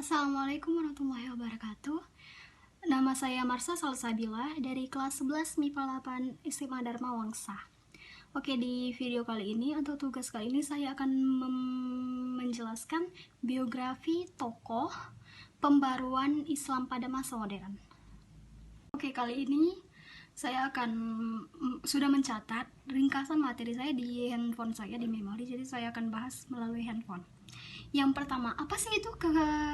Assalamualaikum warahmatullahi wabarakatuh. Nama saya Marsha Salsabila dari kelas 11 MIPA 8 SMA Dharma Wangsa. Oke, di video kali ini atau tugas kali ini saya akan menjelaskan biografi tokoh pembaruan Islam pada masa modern. Oke, kali ini saya akan sudah mencatat ringkasan materi saya di handphone saya, di memori, jadi saya akan bahas melalui handphone. Yang pertama, apa sih itu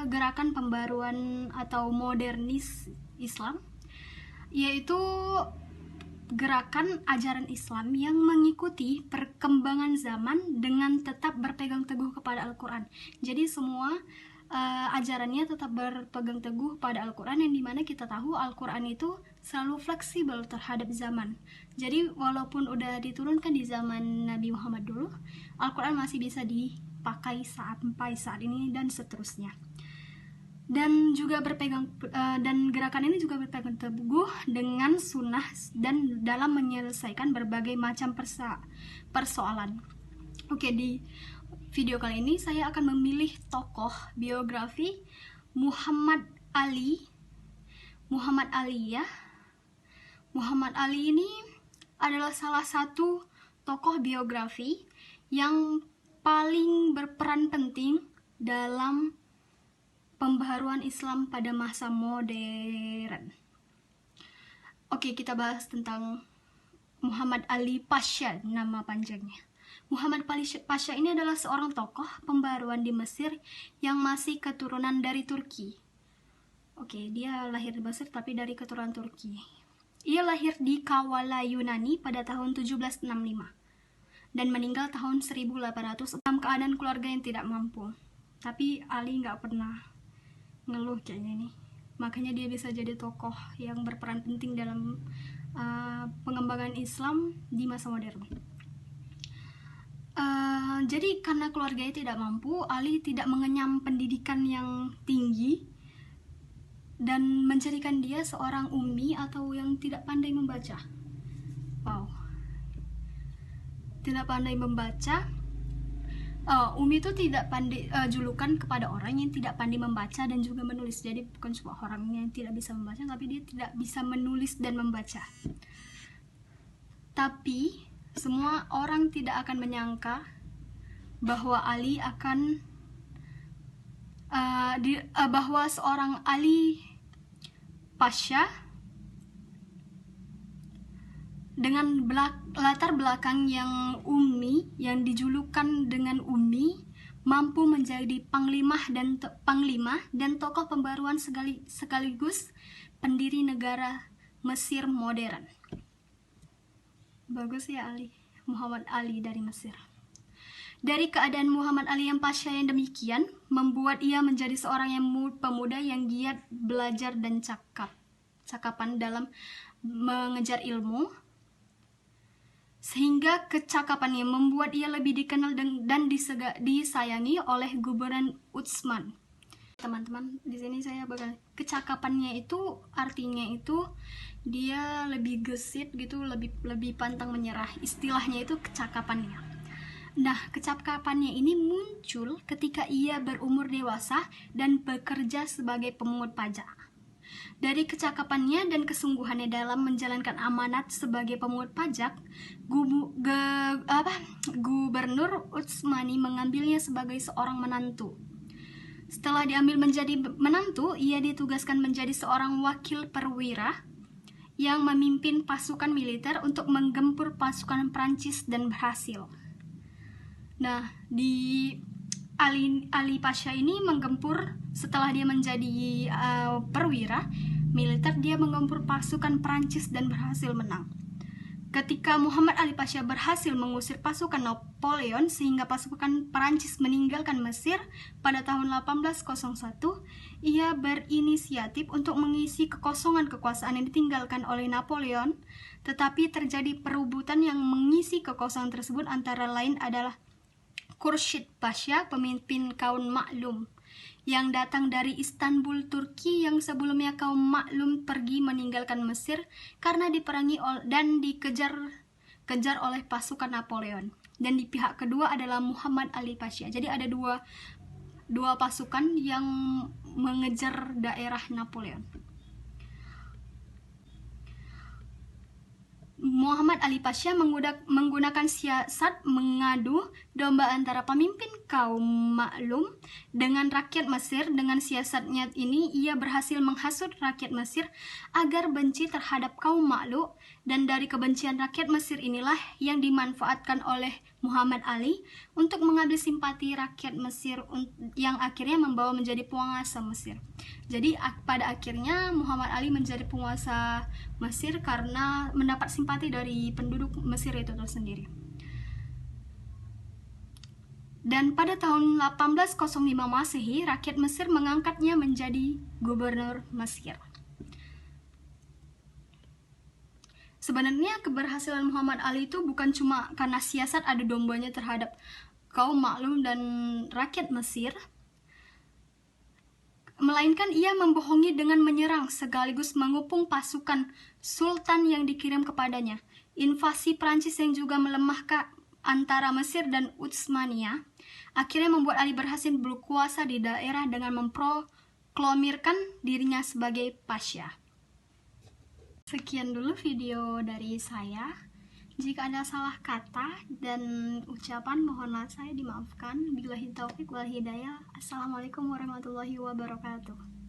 gerakan pembaruan atau modernis Islam? Yaitu gerakan ajaran Islam yang mengikuti perkembangan zaman dengan tetap berpegang teguh kepada Al-Quran. Jadi semua ajarannya tetap berpegang teguh pada Al-Quran, yang dimana kita tahu Al-Quran itu selalu fleksibel terhadap zaman. Jadi walaupun udah diturunkan di zaman Nabi Muhammad dulu, Al-Quran masih bisa dipakai sampai saat ini dan seterusnya. Dan juga dan gerakan ini juga berpegang teguh dengan sunnah dan dalam menyelesaikan berbagai macam persoalan. Oke, di video kali ini saya akan memilih tokoh biografi Muhammad Ali ya. Muhammad Ali ini adalah salah satu tokoh biografi yang paling berperan penting dalam pembaharuan Islam pada masa modern. Oke, kita bahas tentang Muhammad Ali Pasha, nama panjangnya. Muhammad Pasha ini adalah seorang tokoh pembaruan di Mesir yang masih keturunan dari Turki. Oke, dia lahir di Mesir tapi dari keturunan Turki. Ia lahir di Kavala, Yunani pada tahun 1765 dan meninggal tahun 1800 dalam keadaan keluarga yang tidak mampu. Tapi Ali nggak pernah ngeluh kayaknya ini. Makanya dia bisa jadi tokoh yang berperan penting dalam pengembangan Islam di masa modern. Jadi karena keluarganya tidak mampu, Ali tidak mengenyam pendidikan yang tinggi dan menjadikan dia seorang ummi atau yang tidak pandai membaca. Tidak pandai membaca. Ummi itu tidak pandai, julukan kepada orang yang tidak pandai membaca dan juga menulis. Jadi bukan cuma orang yang tidak bisa membaca, tapi dia tidak bisa menulis dan membaca. Tapi semua orang tidak akan menyangka bahwa Ali akan bahwa seorang Ali Pasha dengan latar belakang yang ummi, yang dijulukan dengan ummi, mampu menjadi panglima dan tokoh pembaruan sekaligus pendiri negara Mesir modern. Bagus ya Muhammad Ali dari Mesir. Dari keadaan Muhammad Ali yang pasha yang demikian, membuat ia menjadi seorang pemuda yang giat belajar dan cakapan dalam mengejar ilmu, sehingga kecakapannya membuat ia lebih dikenal dan disayangi oleh Gubernur Utsman. Teman-teman, di sini saya bakal kecakapannya itu artinya itu dia lebih gesit gitu, lebih pantang menyerah. Istilahnya itu kecakapannya. Nah, kecakapannya ini muncul ketika ia berumur dewasa dan bekerja sebagai pemungut pajak. Dari kecakapannya dan kesungguhannya dalam menjalankan amanat sebagai pemungut pajak, Gubernur Utsmani mengambilnya sebagai seorang menantu. Setelah diambil menjadi menantu, ia ditugaskan menjadi seorang wakil perwira yang memimpin pasukan militer untuk menggempur pasukan Prancis dan berhasil. Nah, di Ali Pasha ini menggempur, setelah dia menjadi perwira militer, dia menggempur pasukan Prancis dan berhasil menang. Ketika Muhammad Ali Pasha berhasil mengusir pasukan Napoleon sehingga pasukan Prancis meninggalkan Mesir pada tahun 1801, ia berinisiatif untuk mengisi kekosongan kekuasaan yang ditinggalkan oleh Napoleon, tetapi terjadi perebutan yang mengisi kekosongan tersebut, antara lain adalah Khurshid Pasha, pemimpin kaum Maklum yang datang dari Istanbul, Turki, yang sebelumnya kaum Maklum pergi meninggalkan Mesir karena diperangi dan dikejar oleh pasukan Napoleon. Dan di pihak kedua adalah Muhammad Ali Pasha. Jadi ada dua pasukan yang mengejar daerah Napoleon. Muhammad Ali Pasha menggunakan siasat mengadu domba antara pemimpin kaum maklum dengan rakyat Mesir. Dengan siasatnya ini, ia berhasil menghasut rakyat Mesir agar benci terhadap kaum maklum, dan dari kebencian rakyat Mesir inilah yang dimanfaatkan oleh Muhammad Ali untuk mengambil simpati rakyat Mesir yang akhirnya membawa menjadi penguasa Mesir. Jadi pada akhirnya Muhammad Ali menjadi penguasa Mesir karena mendapat simpati dari penduduk Mesir itu tersendiri. Dan pada tahun 1805 Masehi, rakyat Mesir mengangkatnya menjadi gubernur Mesir. Sebenarnya keberhasilan Muhammad Ali itu bukan cuma karena siasat adu dombanya terhadap kaum maklum dan rakyat Mesir, melainkan ia membohongi dengan menyerang sekaligus mengepung pasukan sultan yang dikirim kepadanya. Invasi Prancis yang juga melemahkan antara Mesir dan Utsmania akhirnya membuat Ali berhasil berkuasa di daerah dengan memproklamirkan dirinya sebagai pasha. Sekian dulu video dari saya. Jika ada salah kata dan ucapan, mohonlah saya dimaafkan. Billahi taufiq wal hidayah. Assalamualaikum warahmatullahi wabarakatuh.